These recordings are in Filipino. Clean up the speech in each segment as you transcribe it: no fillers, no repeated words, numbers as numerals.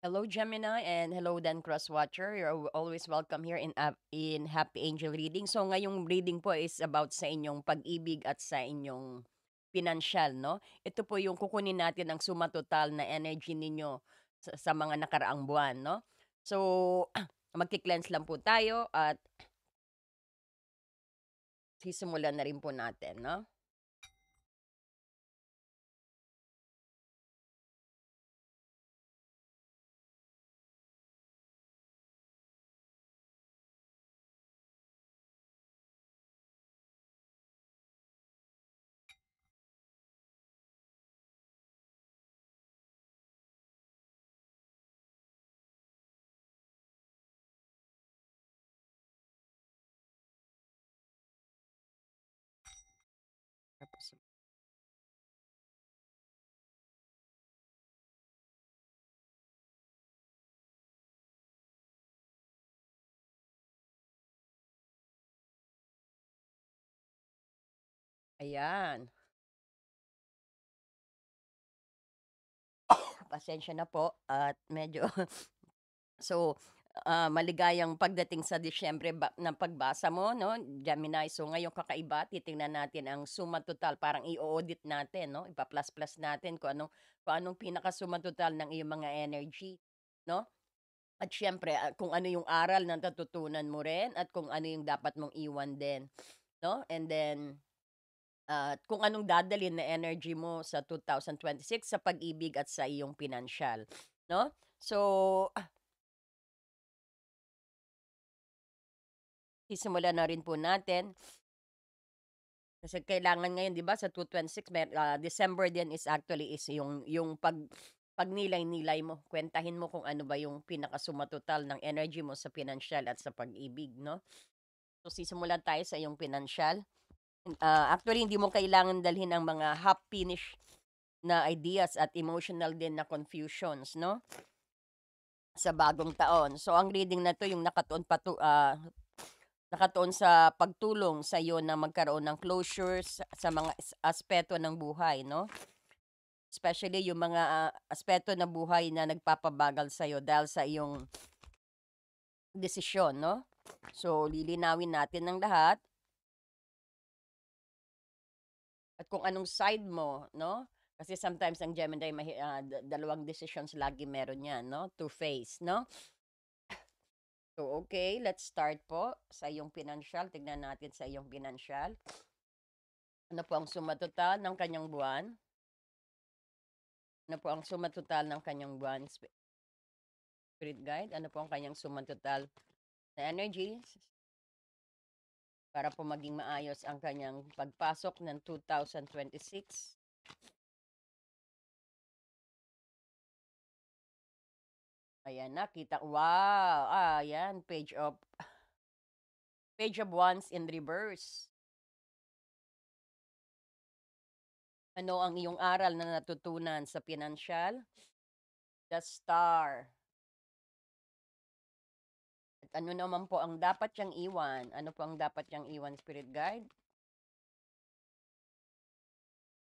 Hello, Gemini, and hello, Dan Crosswatcher. You're always welcome here in Happy Angel Reading. So, ngayong reading po is about sa inyong pag-ibig at sa inyong pinansyal, no? Ito po yung kukunin natin ang suma total na energy ninyo sa mga nakaraang buwan, no? So, magki-cleanse lang po tayo at sisimulan na rin po natin, no? Tapos, ayan. Pasensya na po at medyo so, maligayang pagdating sa Disyembre na pagbasa mo 'no, Gemini. So, ngayong kakaiba titingnan natin ang suma total, parang i-o-audit natin 'no, ipa-plus-plus natin kung anong pinaka-suma total ng iyong mga energy 'no. At siyempre, kung ano yung aral na natutunan mo rin at kung ano yung dapat mong iwan din 'no. And then, kung anong dadalhin na energy mo sa 2026 sa pag-ibig at sa iyong pinansyal 'no. So, sisimulan na rin po natin. Kasi kailangan ngayon 'di ba sa 2/26 December din is actually is yung pagnilay-nilay mo, kuwentahin mo kung ano ba yung pinakasuma total ng energy mo sa pinansyal at sa pag-ibig 'no. So sisimulan tayo sa iyong pinansyal. Actually hindi mo kailangan dalhin ang mga half finish na ideas at emotional din na confusions 'no, sa bagong taon. So ang reading na 'to yung nakatuon sa pagtulong sa iyo na magkaroon ng closure sa mga aspeto ng buhay 'no. Especially yung mga, aspeto ng buhay na nagpapabagal sa iyo dahil sa iyong desisyon 'no. So, lilinawin natin ang lahat at kung anong side mo 'no. Kasi sometimes ang Gemini dalawang decisions lagi meron 'yan 'no, two face 'no. So, okay, let's start po sa iyong pinansyal. Tignan natin sa iyong pinansyal. Ano po ang suma total ng kanyang buwan? Ano po ang suma total ng kanyang buwan, spirit guide? Ano po ang kanyang suma total na energy para po maging maayos ang kanyang pagpasok ng 2026? Ayan na, kita. Wow! Ayan, Page of Wands in reverse. Ano ang iyong aral na natutunan sa pinansyal? The Star. At ano naman po ang dapat niyang iwan? Ano po ang dapat niyang iwan, Spirit Guide?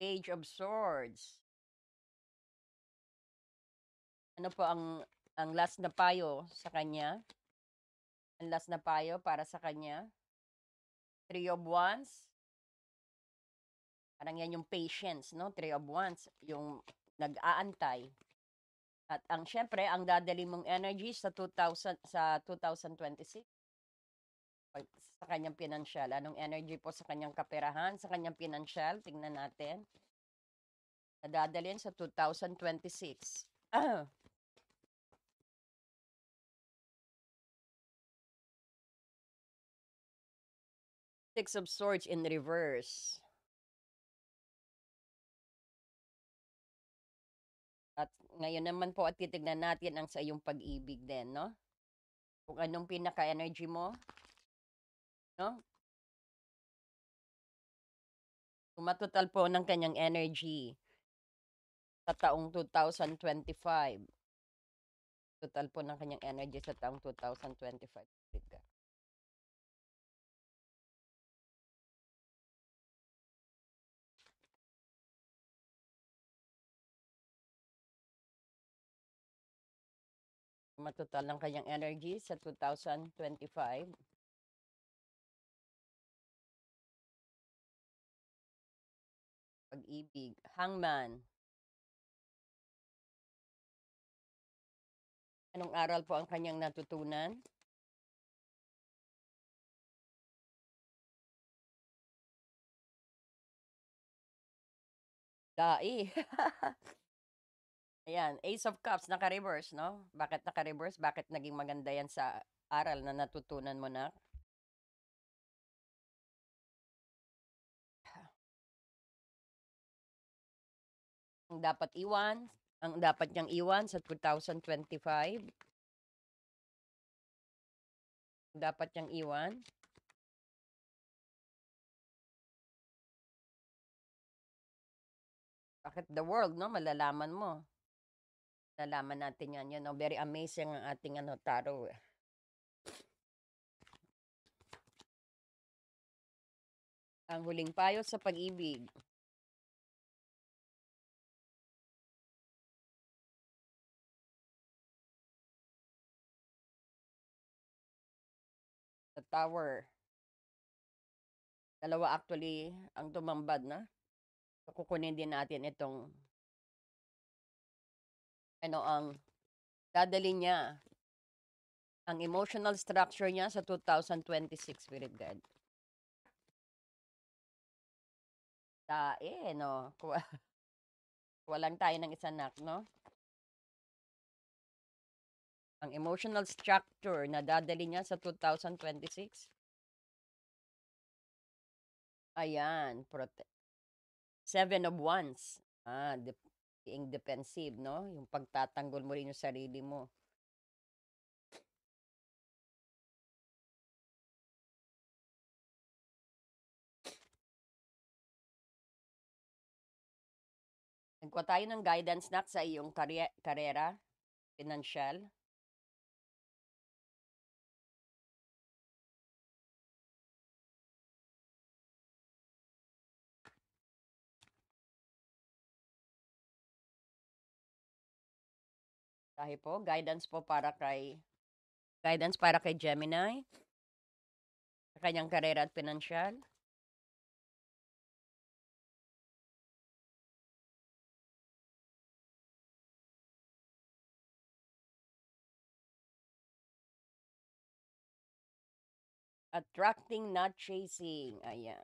Page of Swords. Ano po ang last na payo sa kanya? Ang last na payo para sa kanya? Three of Wands. Parang yan yung patience, no? Three of Wands, yung nag-aantay. At ang siyempre, ang dadali mong energy sa 2026 sa kanyang pinansyal. Anong energy po sa kanyang kaperahan, sa kanyang pinansyal? Tingnan natin. Nadadalhin sa 2026. Six of Swords in reverse. At ngayon naman po at titignan natin ang sa iyong pag-ibig din, no? Kung anong pinaka-energy mo, no? Kumatotal po ng kanyang energy sa taong 2025. Total po ng kanyang energy sa taong 2025. Matotal ng kanyang energy sa 2025. Pag-ibig. Hangman. Anong aral po ang kanyang natutunan? Dai. Ayan, Ace of Cups, naka-reverse, no? Bakit naka-reverse? Bakit naging maganda yan sa aral na natutunan mo na? Ang dapat iwan, ang dapat niyang iwan sa 2025, dapat niyang iwan. Bakit the world, no? Malalaman mo. Malalaman natin yan, no? Very amazing ang ating tarot. Ang huling payo sa pag-ibig. The Tower. Dalawa actually ang tumambad na. So, kukunin din natin itong ang dadalhin niya ang emotional structure niya sa 2026, Spirit Guide. Tae, no? Kuha lang tayo ng isa nak, no? Ang emotional structure na dadali niya sa 2026. Ayan, Seven of Wands. Being defensive, no? Yung pagtatanggol mo rin yung sarili mo. Nagkuha tayo ng guidance nak sa iyong karera, financial. Dahil po, guidance para kay Gemini, sa kanyang karera at financial. Attracting, not chasing. Ayan.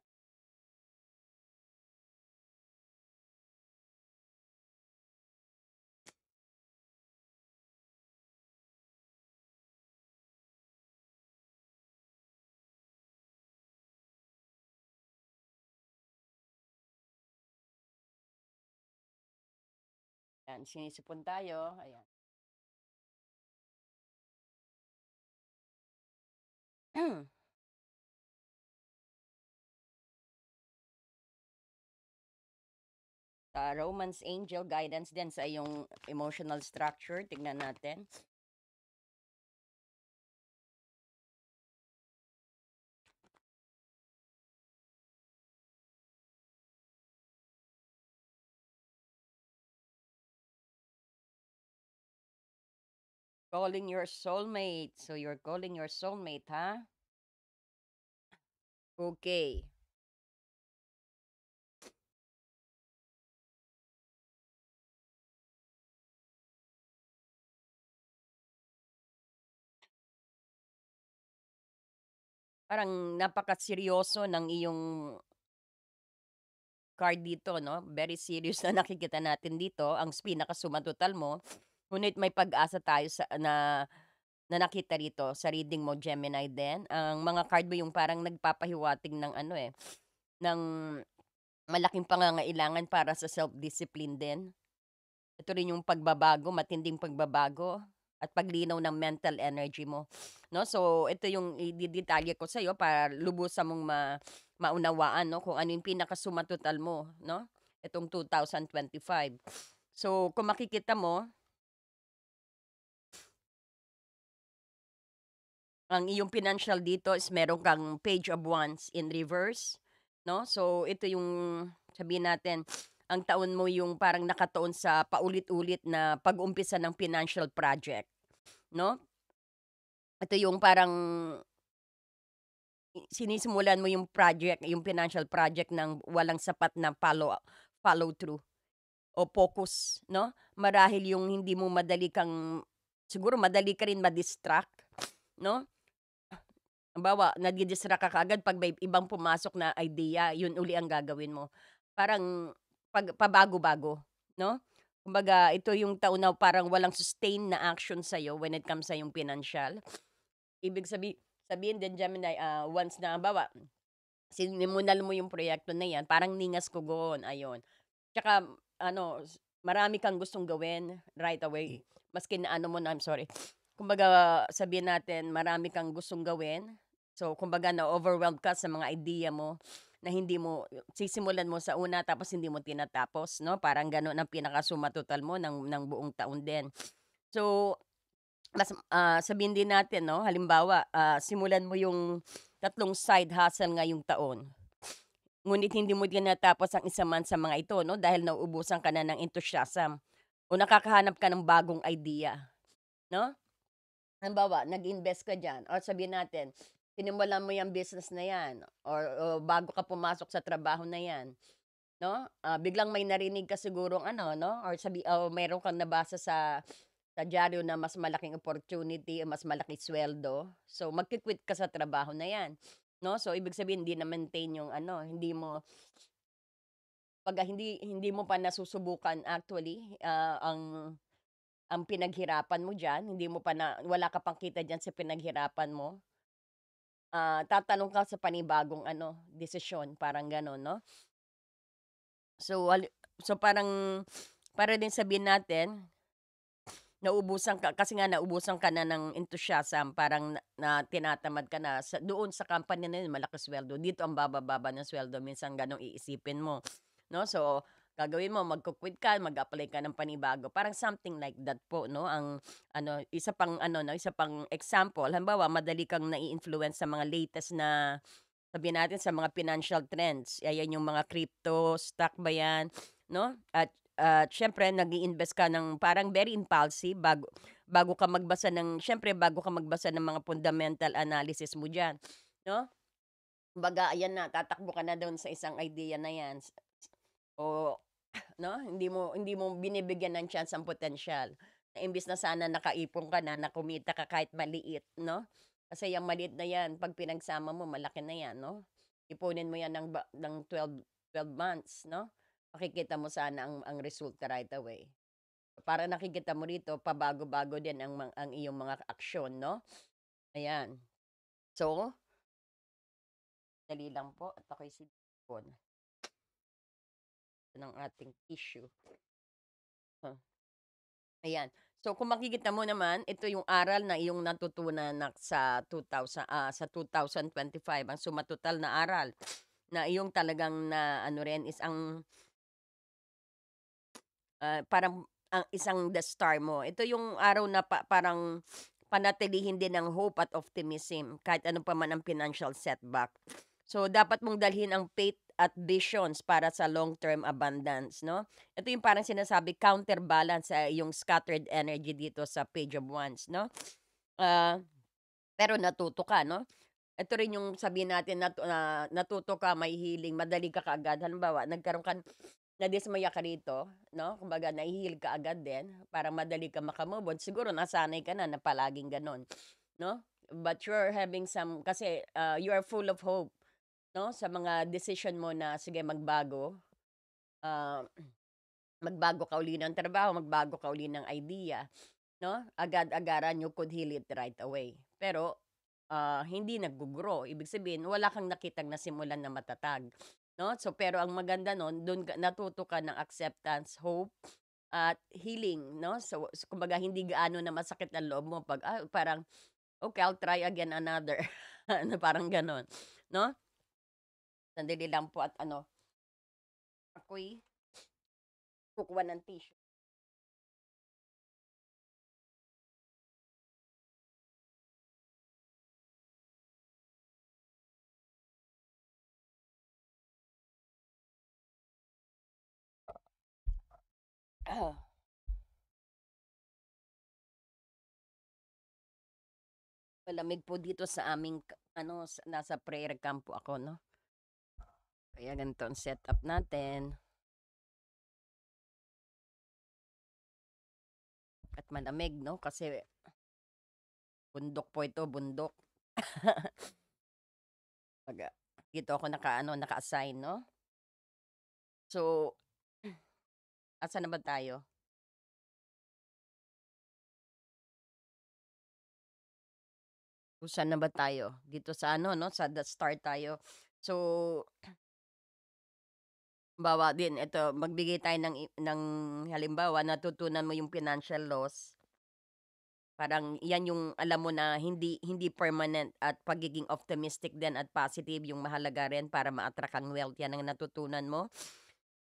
Ayan, sinisipon tayo. Ayan. Romance angel guidance din sa iyong emotional structure. Tingnan natin. Calling your soulmate. So you're calling your soulmate, ha? Okay. Parang napakaseryoso ng iyong card dito, no? Very serious na nakikita natin dito. Ang pinakasumatotal mo. Ngunit may pag-asa tayo na nakita rito sa reading mo, Gemini din. Ang mga card mo yung parang nagpapahiwatig ng ng malaking pangangailangan para sa self-discipline din. Ito rin yung pagbabago, matinding pagbabago at paglinaw ng mental energy mo, 'no? So, ito yung ididetalye ko sa'yo para lubusan mong maunawaan, 'no, kung ano yung pinakasumatotal mo, 'no, itong 2025. So, kung makikita mo, ang iyong financial dito is meron kang Page of Wands in reverse, 'no? So, ito yung sabihin natin, ang taon mo yung parang nakatuon sa paulit-ulit na pag-umpisa ng financial project. 'no? Ito yung parang sinisimulan mo yung project, yung financial project ng walang sapat na follow through o focus, 'no? Marahil yung hindi mo madali kang siguro madali ka rin ma-distract, 'no? Halimbawa, nadi-distract ka kaagad 'pag may ibang pumasok na idea, yun uli ang gagawin mo. Parang pabago-bago, 'no? Kumbaga ito yung taon na parang walang sustain na action sa'yo when it comes sa yung financial. Ibig sabihin din Gemini, once na halimbawa, sinimulan mo yung proyekto na 'yan, parang ningas kugon, ayun. Tsaka ano, marami kang gustong gawin right away, maski na ano mo na I'm sorry. Kumbaga sabihin natin marami kang gustong gawin, so kumbaga na-overwhelmed ka sa mga idea mo na hindi mo sisimulan mo sa una tapos hindi mo tinatapos 'no, parang gano'n ang pinaka-suma total mo ng buong taon din. So, sabihin din natin 'no, halimbawa, simulan mo yung tatlong side hustle ngayong taon. Ngunit hindi mo tinatapos ang isa man sa mga ito 'no, dahil nauubusan ka na ng enthusiasm o nakakahanap ka ng bagong idea, 'no? Halimbawa, nag-invest ka diyan or sabihin natin, sinimulan mo 'yang business na 'yan o bago ka pumasok sa trabaho na 'yan, 'no? Biglang may narinig ka sigurong ano 'no, or o meron kang nabasa sa dyaryo na mas malaking opportunity o mas malaking suweldo. So, magki-quit ka sa trabaho na 'yan, 'no? So, ibig sabihin hindi na-maintain yung ano, hindi mo 'pagka hindi mo pa nasusubukan actually, ang pinaghirapan mo diyan, hindi mo pa na wala ka pang kita diyan sa pinaghirapan mo, tatanong ka sa panibagong ano, desisyon, parang gano'n 'no? So, so parang para din sabihin natin, nauubusan ka kasi nga nauubusan ka na ng enthusiasm, parang na tinatamad ka na doon sa company na yun malaki sweldo, dito ang baba-baba ng sweldo, minsan gano'n iisipin mo, 'no? So, gagawin mo magku-quit ka, mag-apply ka ng panibago, parang something like that po 'no, ang ano, isa pang ano 'no, isa pang example, halimbawa madali kang nai-influence sa mga latest na sabihin natin sa mga financial trends, ayan yung mga crypto, stock ba 'yan, 'no? At siyempre nag-iinvest ka ng parang very impulsive bago bago ka magbasa ng siyempre bago ka magbasa ng mga fundamental analysis mo diyan, 'no? Kumbaga ayan na, tatakbo ka na do'n sa isang idea na 'yan o 'no, hindi mo binibigyan ng chance ang potensyal. Na imbes na sana nakaipon ka na, na kumita ka kahit maliit 'no? Kasi yang maliit na 'yan 'pag pinagsama mo malaki na 'yan 'no? Ipunin mo 'yan ng 12 months 'no? Makikita mo sana ang resulta right away. Para nakikita mo rito pabago-bago din ang iyong mga aksyon 'no? Ayan. So, dali lang po at ako'y sipon ng ating tissue. Huh. Ayan. So kung makikita mo naman, ito yung aral na iyong natutunan sa 2025, ang sumatotal na aral na iyong talagang na ano rin is ang, parang ang isang the star mo. Ito yung araw na parang panatilihin din ng hope at optimism kahit ano pa man ang financial setback. So dapat mong dalhin ang faith at visions para sa long-term abundance, 'no? Ito yung parang sinasabi counterbalance sa yung scattered energy dito sa Page of Wands, 'no? Ah, pero natuto ka, 'no? Ito rin yung sabihin natin natuto ka, may healing, madali ka kaagad. Halimbawa, nagkaroon ka nadismaya ka rito, 'no? Kumbaga nahi ka agad din, parang madali ka maka-move on. Siguro nasanay ka na palaging gano'n, 'no? But you're having some kasi, you are full of hope, 'no, sa mga decision mo na sige magbago, ah, magbago ka uli ng trabaho, magbago ka uli ng idea, 'no? Agad-agaran you could heal it right away. Pero, hindi naggo-grow, ibig sabihin wala kang nakitang nasimulan na matatag, 'no? So, pero ang maganda nun dun natuto ka ng acceptance, hope, at healing, 'no? So kumbaga hindi gaano na masakit ang loob mo 'pag, parang, "Okay, I'll try again another." Ano, parang gano'n, 'no? Sandali lang po at ano, ako'y kukuha ng tissue. Malamig po dito sa aming ano, nasa prayer camp po ako, 'no. Kaya ganito ang setup natin at malamig, 'no, kasi bundok po ito, bundok. 'Pag, dito ako naka-ano, naka-assign, 'no. So, asan na ba tayo? Kung saan na ba tayo? Dito sa ano, 'no, sa the start tayo. So, halimbawa din ito, magbigay tayo ng halimbawa, natutunan mo yung financial loss. Parang 'yan yung alam mo na hindi hindi permanent, at pagiging optimistic din at positive yung mahalaga rin para ma-attract ang wealth, 'yan ang natutunan mo.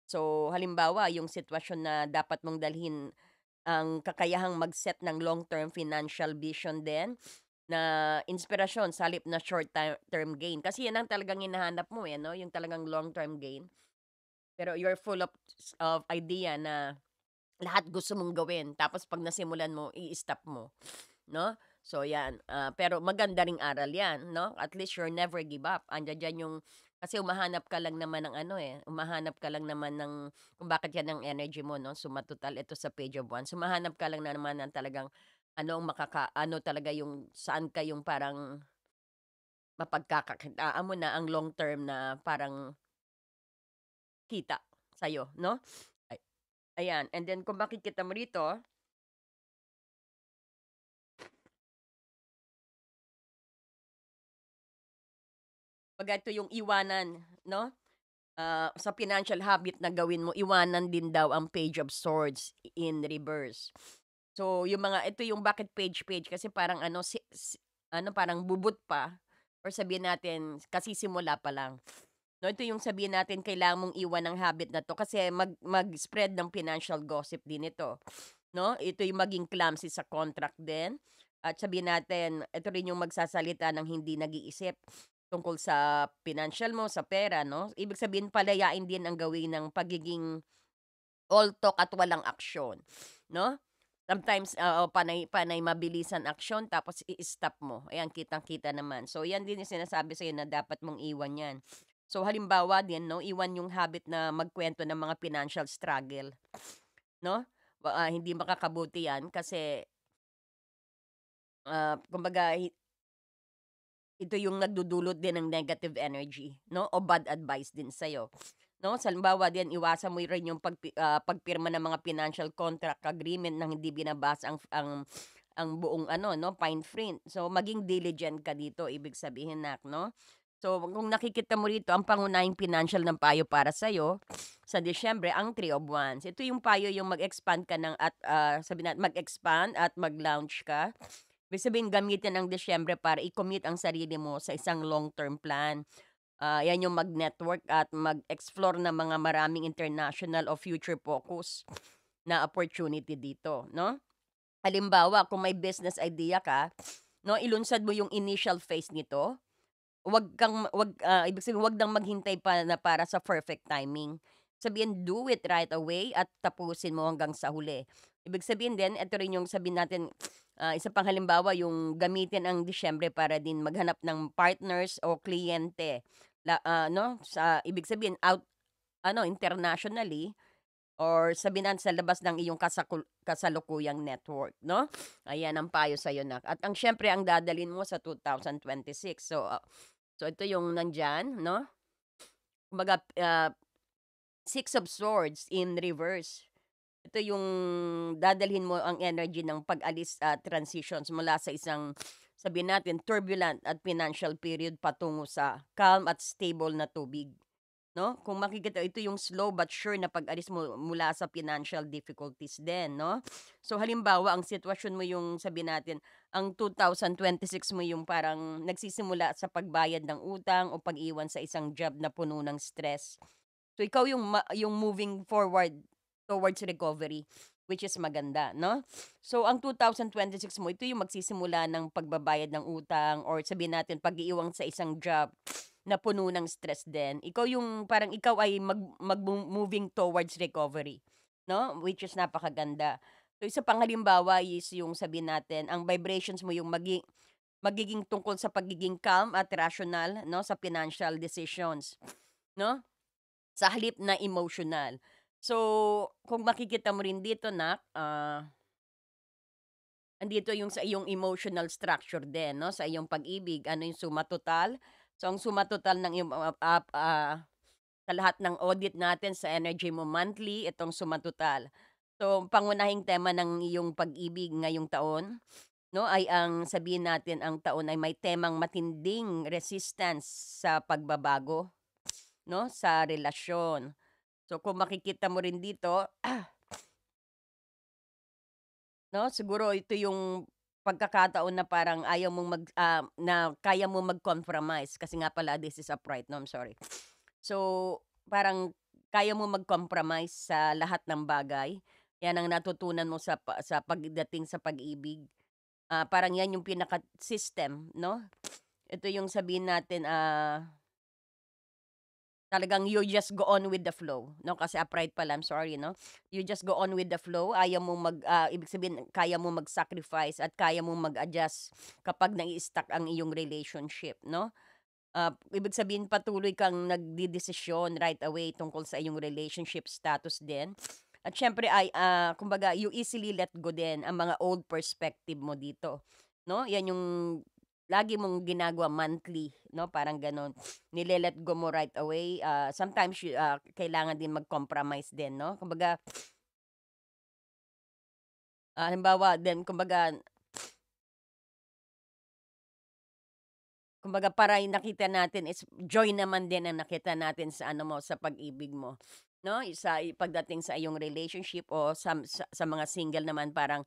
So, halimbawa yung sitwasyon na dapat mong dalhin ang kakayahang mag-set ng long-term financial vision din na inspirasyon sa halip na term gain. Kasi 'yan ang talagang hinahanap mo, eh, 'no, yung talagang long-term gain. Pero you're full of idea na lahat gusto mong gawin, tapos 'pag nasimulan mo, i-stop mo. 'No? So 'yan, pero maganda ring aral 'yan, 'no? At least you're never give up. Andiya diyan yung kasi humahanap ka lang naman ng ano, eh, humahanap ka lang naman ng kung bakit 'yan ang energy mo, 'no, suma total ito sa page of wands. Humahanap ka lang na naman ng talagang ano ang ano talaga yung saan ka yung parang mapagkakakitaan mo na ang long term na parang kita sa'yo, 'no? Ay ayan, and then kung makikita mo rito, pag ito yung iwanan, 'no? Sa financial habit na gawin mo, iwanan din daw ang Page of Swords in reverse. So, yung mga ito yung bakit page kasi parang ano ano parang bubut pa, or sabihin natin kasisimula pa lang. No, ito yung sabihin natin kailangan mong iwan ang habit na 'to kasi mag-spread ng financial gossip din ito, 'no? Ito yung maging clumsy sa contract din, at sabihin natin ito rin yung magsasalita ng hindi nag-iisip tungkol sa financial mo, sa pera, 'no? Ibig sabihin palayain din ang gawin ng pagiging all talk at walang aksyon, 'no? Sometimes, oo, panay panay mabilisan aksyon tapos i-stop mo, ayan kitang-kita naman. So, 'yan din yung sinasabi sa'yo na dapat mong iwan 'yan. So, halimbawa din, 'no, iwan yung habit na magkuwento ng mga financial struggle, 'no? Hindi makakabuti 'yan kasi, kumbaga ito yung nagdudulot din ng negative energy, 'no, o bad advice din sa'yo, 'no? Sa halimbawa din, iwasan mo rin yung pagpirma ng mga financial contract agreement nang hindi binabasa ang buong ano, 'no, fine print. So, maging diligent ka dito, ibig sabihin, 'no? So, kung nakikita mo rito, ang pangunahing financial ng payo para sa'yo sa Disyembre, ang Three of Wands. Ito yung payo yung mag-expand ka at, sabihin natin mag-expand at mag-launch ka. Ibig sabihin gamitin ang Disyembre para i-commit ang sarili mo sa isang long-term plan. 'Yan yung mag-network at mag-explore ng mga maraming international o future focus na opportunity dito, 'no? Halimbawa, kung may business idea ka, 'no, ilunsad mo yung initial phase nito. Ibig sabihin 'wag nang maghintay pa na para sa perfect timing. Sabihin, do it right away at tapusin mo hanggang sa huli. Ibig sabihin din, eto rin yung sabihin natin, isa pang halimbawa yung gamitin ang Disyembre para din maghanap ng partners o kliyente 'no, sa ibig sabihin internationally, or sabihin natin sa labas ng iyong kasalukuyang network, 'no? Ayan ang payo sa'yo, at ang siyempre ang dadalhin mo sa 2026. So ito yung nandiyan, 'no? Kumbaga, Six of Swords in reverse. Ito yung dadalhin mo ang energy ng pag-alis at transitions mula sa isang, sabihin natin, turbulent at financial period patungo sa calm at stable na tubig. 'No? Kung makikita, ito yung slow but sure na pag-alis mo mula sa financial difficulties din, 'no? So, halimbawa ang sitwasyon mo yung sabihin natin, ang 2026 mo yung parang nagsisimula sa pagbayad ng utang o pag-iwan sa isang job na puno ng stress. So, ikaw yung yung moving forward towards recovery, which is maganda, 'no? So, ang 2026 mo, ito yung magsisimula ng pagbabayad ng utang, or sabihin natin pag-iiwan sa isang job na puno ng stress din. Ikaw yung parang ikaw ay moving towards recovery, 'no? Which is napakaganda. So, isa pang halimbawa is yung sabihin natin, ang vibrations mo yung magiging tungkol sa pagiging calm at rational 'no, sa financial decisions 'no, sa halip na emotional. So, kung makikita mo rin dito nak, andito yung sa iyong emotional structure din 'no, sa iyong pag-ibig, ano yung suma total. So, ang suma total ng iyong sa lahat ng audit natin sa energy mo monthly, itong suma total. So, pangunahing tema ng iyong pag-ibig ngayong taon 'no, ay ang sabihin natin ang taon ay may temang matinding resistance sa pagbabago 'no, sa relasyon. So, kung makikita mo rin dito 'no, siguro ito yung pagkakataon na parang ayaw mong na kaya mo mag-compromise kasi nga pala this is upright 'no, I'm sorry. So, parang kaya mo mag-compromise sa lahat ng bagay. 'Yan ang natutunan mo sa pagdating sa pag-ibig. Parang 'yan yung pinaka-system 'no. Ito yung sabihin natin, talagang you just go on with the flow 'no, kasi pride pala, I'm sorry 'no. You just go on with the flow, ayaw mong ibig sabihin kaya mo mag-sacrifice at kaya mong mag-adjust kapag nai-stuck ang iyong relationship 'no. Ibig sabihin patuloy kang nagdedesisyon right away tungkol sa iyong relationship status din. At siyempre ay, kumbaga you easily let go din ang mga old perspective mo dito, 'no? 'Yan yung lagi mong ginagawa monthly, 'no, parang gano'n. Nile-let go mo right away, sometimes kailangan din mag-compromise din, 'no? Kumbaga, halimbawa din kumbaga para yung nakita natin is joy naman din ang nakita natin sa ano mo, sa pag-ibig mo, 'no? Pagdating sa iyong relationship o sa mga single naman parang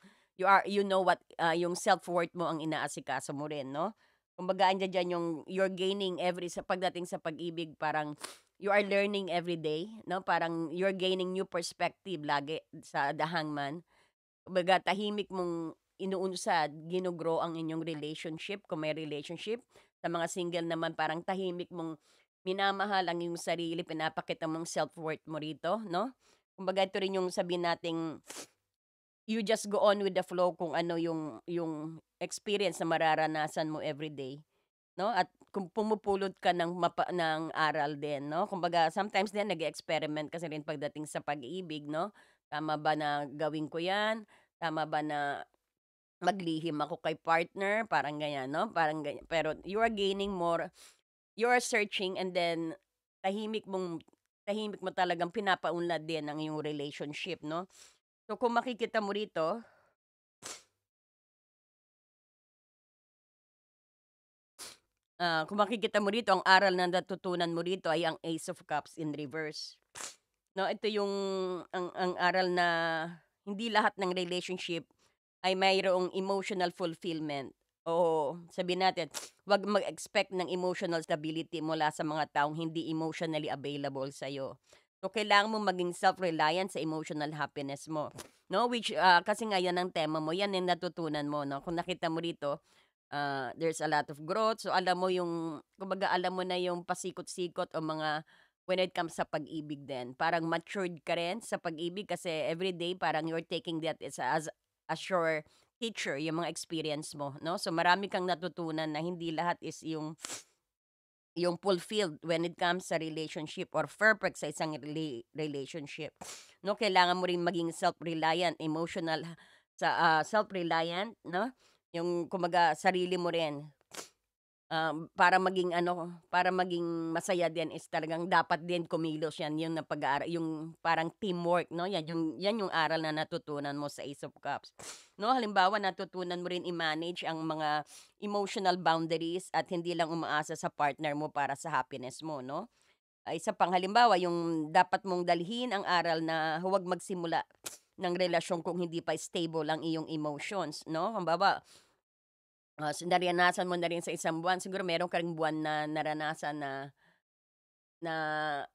you know what, yung self-worth mo ang inaasikaso mo rin, no? Kumbaga andiya diyan yung you're gaining sa pagdating sa pag-ibig parang you are learning every day, 'no? Parang you're gaining new perspective lagi sa The Hangman. Kumbaga tahimik mong inuunsad, gino-grow ang inyong relationship kung may relationship. Sa mga single naman parang tahimik mong minamahal ang iyong sarili, pinapakita mong self-worth mo rito, 'no? Kumbaga ito rin yung sabihin nating you just go on with the flow kung ano yung experience na mararanasan mo everyday, 'no? At kung pumupulot ka ng aral din, 'no? Kumbaga sometimes din nag-e-experiment kasi rin pagdating sa pag-ibig, 'no? Tama ba na gawin ko 'yan? Tama ba na maglihim ako kay partner? Parang ganyan, 'no? Parang ganyan. Pero you are searching and then tahimik mo talagang pinapaunlad din ang iyong relationship, 'no? So, kung makikita mo rito, kung makikita mo rito ang aral na natutunan mo rito ay ang Ace of Cups in reverse. 'No, ito yung ang aral na hindi lahat ng relationship ay mayroong emotional fulfillment. O sabihin natin, 'wag mag-expect ng emotional stability mula sa mga taong hindi emotionally available sa'yo. So, kailangan mo maging self-reliant sa emotional happiness mo, 'no, which, kasi nga 'yan ang tema mo, 'yan yung natutunan mo, 'no. Kung nakita mo rito, there's a lot of growth. So, alam mo yung kumbaga alam mo na yung pasikot-sikot o mga when it comes sa pag-ibig din. Parang matured ka rin sa pag-ibig kasi everyday parang you're taking that as your teacher, yung mga experience mo, 'no? So, marami kang natutunan na hindi lahat is yung fulfilled when it comes sa relationship or perfect sa isang relationship, 'no? Kailangan mo rin maging self-reliant, self-reliant, 'no? Yung kumbaga sarili mo rin. Para maging masaya din is talagang dapat din kumilos 'yan, yung yung parang teamwork 'no, 'yan yung aral na natutunan mo sa Ace of Cups. 'No, halimbawa natutunan mo rin i-manage ang mga emotional boundaries at hindi lang umaasa sa partner mo para sa happiness mo 'no. Isa pang halimbawa yung dapat mong dalhin ang aral na huwag magsimula ng relasyon kung hindi pa stable ang iyong emotions 'no. Halimbawa, naranasan mo na rin sa isang buwan, siguro meron ka ring buwan na naranasan na na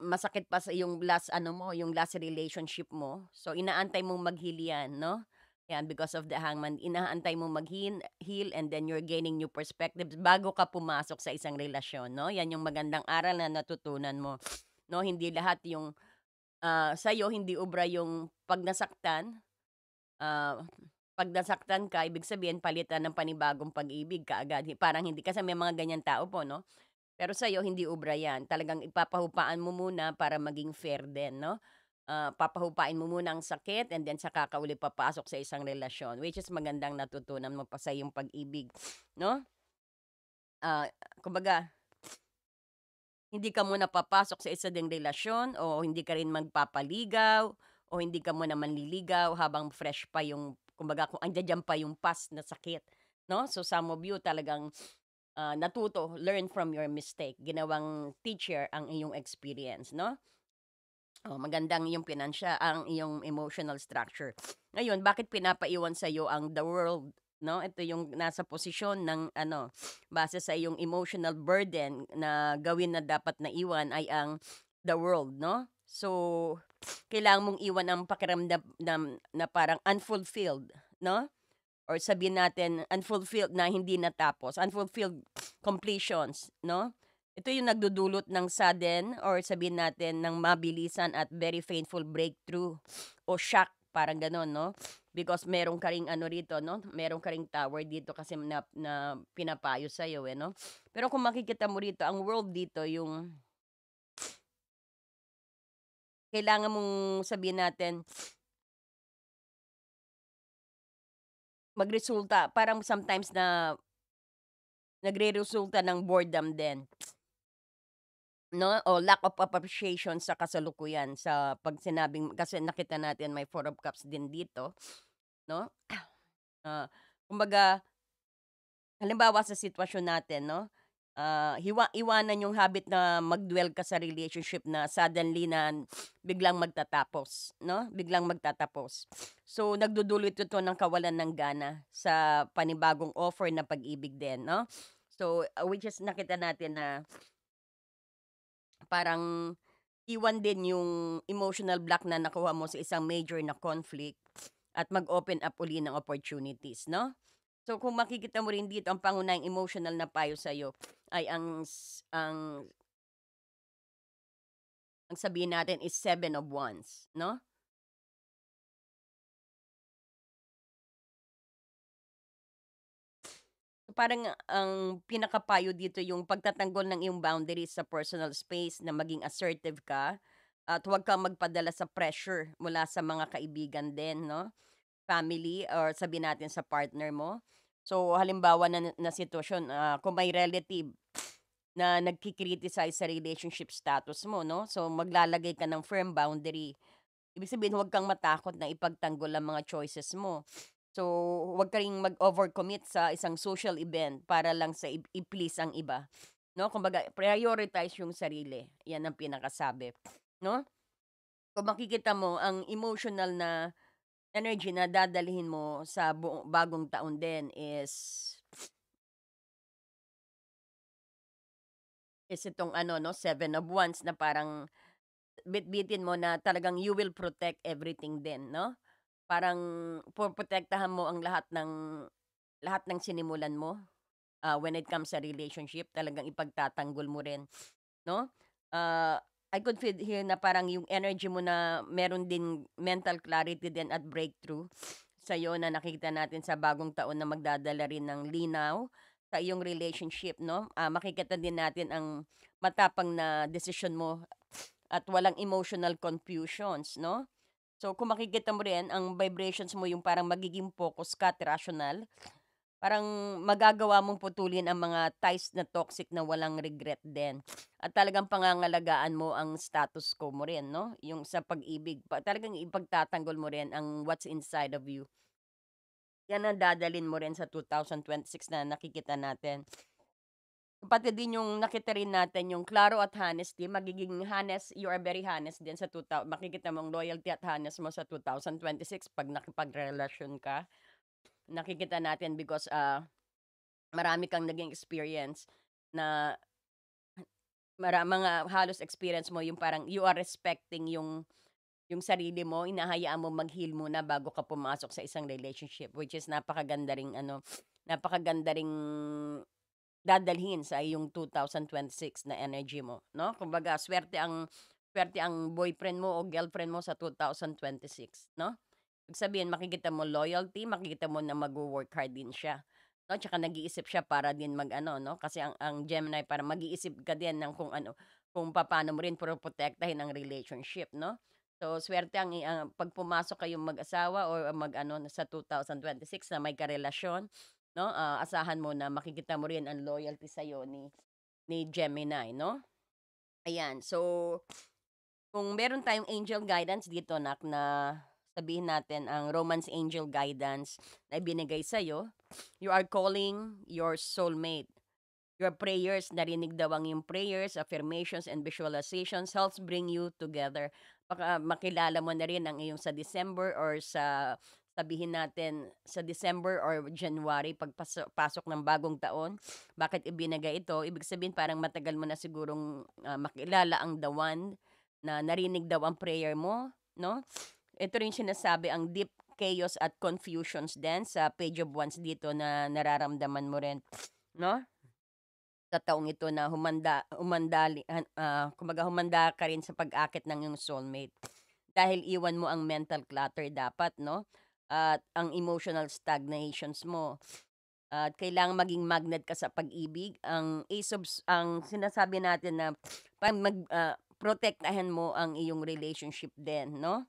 masakit pa sa yung last ano mo, yung last relationship mo. So, inaantay mong mag-heal 'yan, 'no? 'Yan, because of the hangman, inaantay mong heal and then you're gaining new perspectives bago ka pumasok sa isang relasyon, 'no? 'Yan yung magandang aral na natutunan mo, 'no? Hindi lahat yung, sa'yo hindi ubra yung 'pag nasaktan, ah 'Pag nasaktan ka, ibig sabihin palitan ng panibagong pag-ibig kaagad, parang hindi kasi may mga ganyan tao po 'no? Pero sa'yo hindi obra 'yan, talagang ipapahupaan mo muna para maging fair din 'no? Papahupain mo muna ang sakit and then saka ka uli papasok sa isang relasyon, which is magandang natutunan mo pa sa iyong pag-ibig 'no? Ah, Kumbaga hindi ka muna papasok sa isa ding relasyon o hindi ka rin magpapaligaw o hindi ka muna manliligaw habang fresh pa yung kumbaga kung andiya-diyan pa yung past na sakit 'no? So some of you talagang natuto, learn from your mistake, ginawang teacher ang iyong experience 'no? Oh, magandang iyong ang iyong emotional structure. Ngayon, bakit pinapaiwan sa'yo ang the world 'no? Ito yung nasa posisyon ng ano, base sa iyong emotional burden na gawin na dapat na iwan ay ang the world 'no? So, kailangan mong iwan ang pakiramdam na parang unfulfilled 'no? Or sabihin natin unfulfilled na hindi natapos, unfulfilled completions 'no? Ito yung nagdudulot ng sudden or sabihin natin ng mabilisan at very painful breakthrough o shock, parang gano'n 'no? Because meron ka ring ano rito 'no, meron ka ring tower dito kasi na pinapayo sa'yo, eh, 'no? Pero kung makikita mo rito ang world dito yung kailangan mong sabihin natin magresulta parang sometimes na nagreresulta ng boredom din. 'No, o lack of appreciation sa kasalukuyan sa 'pag sinabing kasi nakita natin may Four of Cups din dito, 'no? Kumbaga halimbawa sa sitwasyon natin 'no, iwanan yung habit na mag-dwell ka sa relationship na suddenly na biglang magtatapos 'no, biglang magtatapos. So, nagdudulot ito ng kawalan ng gana sa panibagong offer na pag-ibig din 'no. So, which is nakita natin na parang iwan din yung emotional block na nakuha mo sa isang major na conflict at mag-open up uli ng opportunities, 'no? So, kung makikita mo rin dito ang pangunahing emotional na payo sa'yo ay ang sabihin natin is Seven of Wands, 'no? Parang ang pinakapayo dito yung pagtatanggol ng iyong boundaries sa personal space na maging assertive ka at huwag kang magpadala sa pressure mula sa mga kaibigan din, 'no? Family or sabihin natin sa partner mo. So, halimbawa na sitwasyon, kung may relative na nagki-criticize sa relationship status mo 'no, so maglalagay ka ng firm boundary. Ibig sabihin huwag kang matakot na ipagtanggol ang mga choices mo. So, huwag ka ring mag-overcommit sa isang social event para lang sa i-please ang iba 'no. Kumbaga prioritize yung sarili, 'yan ang pinakasabi 'no. Kung makikita mo ang emotional na energy na dadalhin mo sa bagong taon din is itong ano 'no, Seven of Wands na parang bitbitin mo na talagang you will protect everything din 'no. Parang poprotektahan mo ang lahat ng sinimulan mo, when it comes sa relationship talagang ipagtatanggol mo rin 'no. I could feel here na parang yung energy mo na meron din mental clarity din at breakthrough sa'yo na nakikita natin sa bagong taon na magdadala rin ng linaw sa iyong relationship 'no. Makikita din natin ang matapang na desisyon mo at walang emotional confusions 'no. So, kung makikita mo rin ang vibrations mo yung parang magiging focus ka at rational, parang magagawa mong putulin ang mga ties na toxic na walang regret din. At talagang pangangalagaan mo ang status quo mo rin 'no, yung sa pag-ibig talagang ipagtatanggol mo rin ang what's inside of you. Yan ang dadalhin mo rin sa 2026 na nakikita natin. Pati din yung nakita rin natin yung klaro at honesty, magiging honest, you are very honest din sa makikita mong loyalty at honest mo sa 2026 'pag nakipagrelasyon ka. Nakikita natin because, marami kang naging experience na mga halos experience mo yung parang you are respecting yung sarili mo, hinahayaan mo mag-heal muna bago ka pumasok sa isang relationship, which is napakaganda ring ano, napakaganda ring dadalhin sa iyong 2026 na energy mo 'no. Kumbaga swerte ang boyfriend mo o girlfriend mo sa 2026 'no. Ibig sabihin makikita mo loyalty, makikita mo na magwo-work hard din siya, 'no, tsaka nag-iisip siya para din mag-ano 'no, kasi ang Gemini parang mag-iisip ka din ng kung ano, kung papaano mo rin proprotektahin ang relationship 'no. So, swerte 'pag pumasok kayong mag-asawa or mag-ano sa 2026 na may karelasyon 'no, asahan mo na makikita mo rin ang loyalty sa'yo ni Gemini 'no. Ayan, so kung meron tayong angel guidance dito nak na sabihin natin ang romance angel guidance na ibinigay sa'yo, you are calling your soulmate. Your prayers, narinig daw ang iyong prayers, affirmations, and visualizations helps bring you together. Baka makilala mo na rin ang iyong sa December or sa sabihin natin sa December or January pasok ng bagong taon. Bakit ibinigay ito? Ibig sabihin parang matagal mo na sigurong makilala ang the one na narinig daw ang prayer mo, no? Ito rin sinasabi ang deep chaos at confusions din sa page of wands dito na nararamdaman mo rin, no? Sa taong ito na kumbaga humanda ka rin sa pag-akit ng iyong soulmate. Dahil iwan mo ang mental clutter dapat 'no, at ang emotional stagnations mo. At kailangang maging magnet ka sa pag-ibig. Ang sinasabi natin na protektahan mo ang iyong relationship din 'no.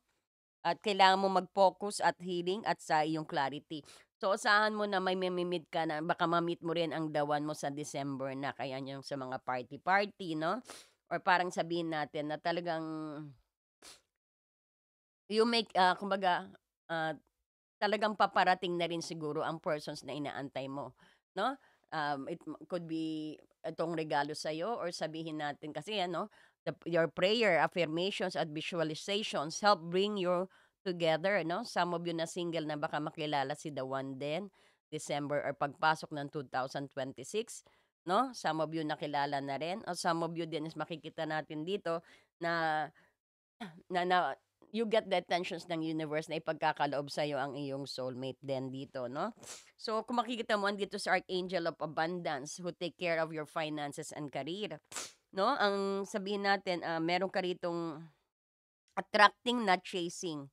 At kailangan mo mag-focus at healing at sa iyong clarity. So, asahan mo na may meet ka na baka ma-meet mo rin ang the one mo sa December na kaya yung sa mga party-party 'no, or parang sabihin natin na talagang you make, kumbaga, ah, talagang paparating na rin siguro ang persons na inaantay mo 'no. Could be itong regalo sa'yo or sabihin natin kasi ano, your prayer, affirmations at visualizations help bring you together 'no. Some of you na single na baka makilala si the one din, December or pagpasok ng 2026 'no. Some of you nakilala na rin o some of you din is makikita natin dito na na you get the attentions ng universe na ipagkakaloob sa'yo ang iyong soulmate din dito 'no. So, kung makikita mo andito sa Archangel of Abundance who take care of your finances and career 'no. Ang sabihin natin, meron ka ritong attracting, not chasing.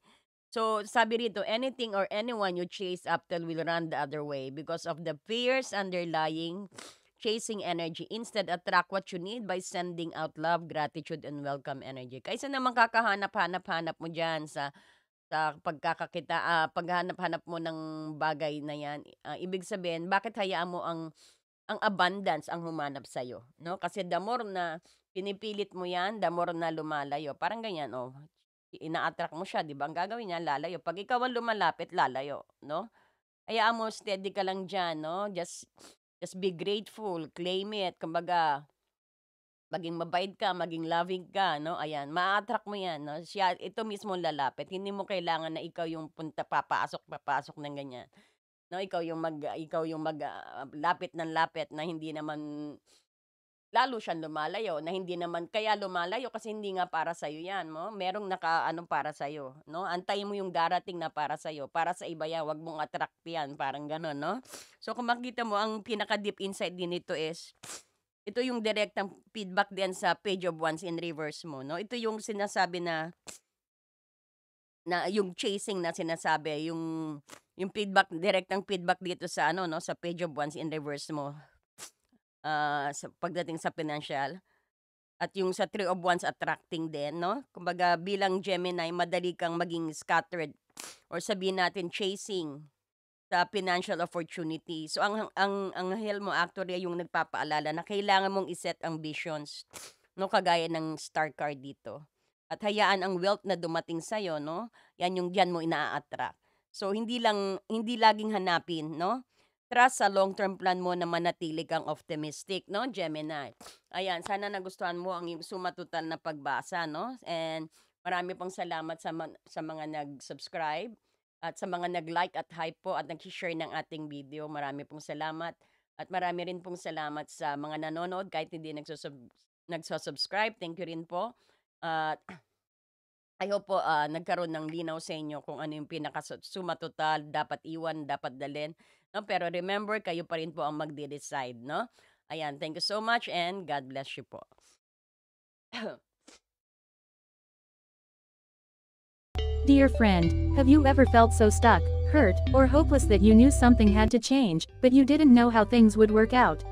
So, sabi rito, anything or anyone you chase after will run the other way because of the fears underlying chasing energy. Instead, attract what you need by sending out love, gratitude, and welcome energy. Kaysa naman kakahanap-hanap-hanap mo dyan sa paghahanap-hanap mo ng bagay na yan, ibig sabihin, bakit hayaan mo ang abundance ang humanap sa'yo, no? Kasi the more na pinipilit mo yan, the more na lumalayo. Parang ganyan, oh, ina-attract mo siya, 'di ba? Ang gagawin niya lalayo. 'Pag ikaw ang lumalapit, lalayo, 'no? Hayaan mo steady ka lang diyan, 'no? Just be grateful, claim it. Kumbaga, maging mabait ka, maging loving ka, 'no? Ayan, maa-attract mo 'yan, 'no? Ito mismo ang lalapit. Hindi mo kailangan na ikaw yung papasok ng ganyan, 'no? Ikaw yung lapit ng lapit na hindi naman lalo siyang lumalayo na hindi naman kaya lumalayo kasi hindi nga para sa'yo 'yan 'no, merong nakaano para sa'yo 'no, antayin mo yung darating na para sa'yo, para sa iba 'yan, 'wag mong attract 'yan, parang gano'n 'no. So kung makita mo ang pinaka-deep insight din nito is, ito yung direktang feedback din sa Page of Wands in reverse mo 'no, ito yung sinasabi na na yung chasing na sinasabi, yung feedback direktang feedback dito sa ano 'no, sa Page of Wands in reverse mo, sa pagdating sa financial. At yung sa Three of Wands attracting din 'no, kumbaga bilang Gemini madali kang maging scattered or sabihin natin chasing sa financial opportunity. So ang anghel mo actually yung nagpapaalala na kailangan mong i-set ang visions 'no, kagaya ng star card dito. At hayaan ang wealth na dumating sa'yo 'no, yan yung diyan mo attract. So hindi laging hanapin 'no, trust sa long-term plan mo na manatili kang optimistic 'no, Gemini. Ayan, sana nagustuhan mo ang iyong sumatotal na pagbasa 'no, and marami pong salamat sa mga nag-subscribe at sa mga nag-like at hype po at nag-share ng ating video. Marami pong salamat at marami rin pong salamat sa mga nanonood kahit hindi nagso-subscribe. Thank you rin po. At I hope po, nagkaroon ng linaw sa inyo kung ano yung sumatotal, dapat iwan, dapat dalhin, 'no? Pero remember, kayo pa rin po ang magde-decide, 'no? Ayan, thank you so much and God bless you po. Dear friend, have you ever felt so stuck, hurt, or hopeless that you knew something had to change, but you didn't know how things would work out?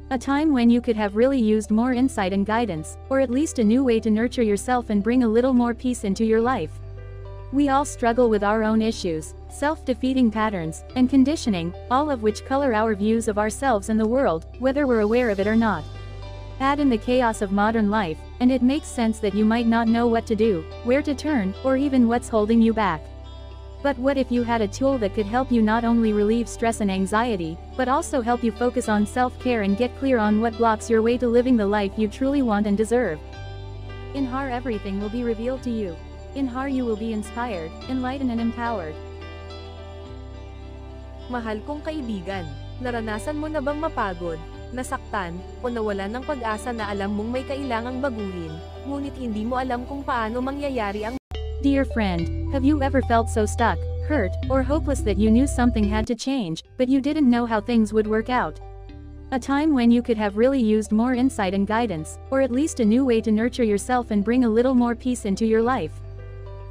A time when you could have really used more insight and guidance, or at least a new way to nurture yourself and bring a little more peace into your life. We all struggle with our own issues, self-defeating patterns, and conditioning, all of which color our views of ourselves and the world, whether we're aware of it or not. Add in the chaos of modern life, and it makes sense that you might not know what to do, where to turn, or even what's holding you back. But what if you had a tool that could help you not only relieve stress and anxiety, but also help you focus on self-care and get clear on what blocks your way to living the life you truly want and deserve? In HAR, everything will be revealed to you. In HAR, you will be inspired, enlightened and empowered. Mahal kong kaibigan, naranasan mo na bang mapagod, nasaktan, o nawalan ng pag-asa na alam mong may kailangang baguhin, ngunit hindi mo alam kung paano mangyayari ang... Dear friend, have you ever felt so stuck, hurt, or hopeless that you knew something had to change, but you didn't know how things would work out? A time when you could have really used more insight and guidance, or at least a new way to nurture yourself and bring a little more peace into your life.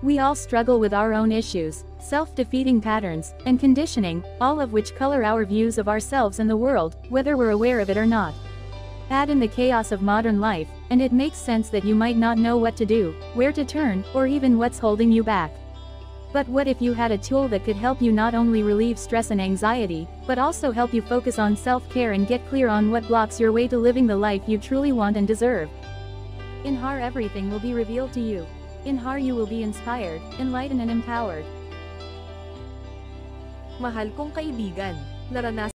We all struggle with our own issues, self-defeating patterns, and conditioning, all of which color our views of ourselves and the world, whether we're aware of it or not. Add in the chaos of modern life, and it makes sense that you might not know what to do, where to turn, or even what's holding you back. But what if you had a tool that could help you not only relieve stress and anxiety, but also help you focus on self-care and get clear on what blocks your way to living the life you truly want and deserve? In HAR, everything will be revealed to you. In HAR, you will be inspired, enlightened and empowered. Mahal kong kaibigan, naranasan